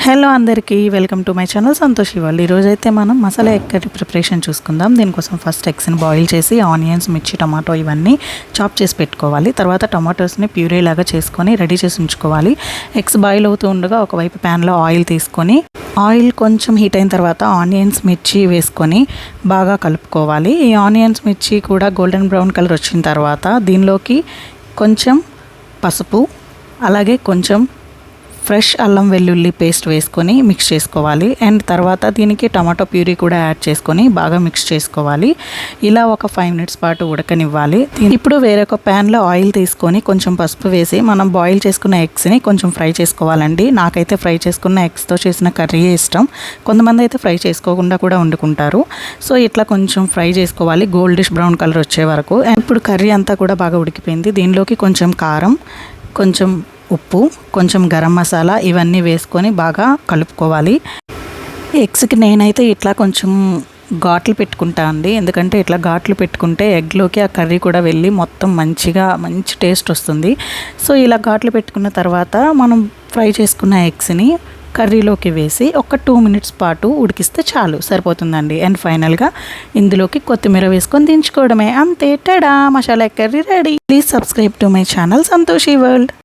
Hello అందరికీ welcome to my channel Santoshi వాళ్ళు. ఈరోజైతే మనం మసాలా ఎగ్ కర్రీ ప్రిపరేషన్ చూసుకుందాం. దీనికోసం ఫస్ట్ ఎగ్స్ని బాయిల్ చేసి ఆనియన్స్, మిర్చి, టమాటో ఇవన్నీ చాప్ చేసి పెట్టుకోవాలి. తర్వాత టమాటోస్ని ప్యూరీ లాగా చేసుకొని రెడీ చేసి ఉంచుకోవాలి. ఎగ్స్ బాయిల్ అవుతూ ఉండగా ఒకవైపు ప్యాన్లో ఆయిల్ తీసుకొని ఆయిల్ కొంచెం హీట్ అయిన తర్వాత ఆనియన్స్, మిర్చి వేసుకొని బాగా కలుపుకోవాలి. ఈ ఆనియన్స్, మిర్చి కూడా గోల్డెన్ బ్రౌన్ కలర్ వచ్చిన తర్వాత దీనిలోకి కొంచెం పసుపు, అలాగే కొంచెం ఫ్రెష్ అల్లం వెల్లుల్లి పేస్ట్ వేసుకొని మిక్స్ చేసుకోవాలి. అండ్ తర్వాత దీనికి టమాటో ప్యూరీ కూడా యాడ్ చేసుకొని బాగా మిక్స్ చేసుకోవాలి. ఇలా ఒక 5 మినిట్స్ పాటు ఉడకనివ్వాలి. ఇప్పుడు వేరొక ప్యాన్లో ఆయిల్ తీసుకొని కొంచెం పసుపు వేసి మనం బాయిల్ చేసుకున్న ఎగ్స్ని కొంచెం ఫ్రై చేసుకోవాలండి. నాకైతే ఫ్రై చేసుకున్న ఎగ్స్తో చేసిన కర్రీయే ఇష్టం. కొంతమంది అయితే ఫ్రై చేసుకోకుండా కూడా వండుకుంటారు. సో ఇట్లా కొంచెం ఫ్రై చేసుకోవాలి గోల్డిష్ బ్రౌన్ కలర్ వచ్చే వరకు. ఇప్పుడు కర్రీ అంతా కూడా బాగా ఉడికిపోయింది. దీనిలోకి కొంచెం కారం, కొంచెం ఉప్పు, కొంచెం గరం మసాలా ఇవన్నీ వేసుకొని బాగా కలుపుకోవాలి. ఎగ్స్కి నేనైతే ఇట్లా కొంచెం ఘాట్లు పెట్టుకుంటా అండి. ఎందుకంటే ఇట్లా ఘాట్లు పెట్టుకుంటే ఎగ్లోకి ఆ కర్రీ కూడా వెళ్ళి మొత్తం మంచి టేస్ట్ వస్తుంది. సో ఇలా ఘాట్లు పెట్టుకున్న తర్వాత మనం ఫ్రై చేసుకున్న ఎగ్స్ని కర్రీలోకి వేసి ఒక 2 మినిట్స్ పాటు ఉడికిస్తే చాలు, సరిపోతుందండి. అండ్ ఫైనల్గా ఇందులోకి కొత్తిమీర వేసుకొని దించుకోవడమే. అంతే, ta-da, masala curry ready. Please subscribe to my channel Santoshi world.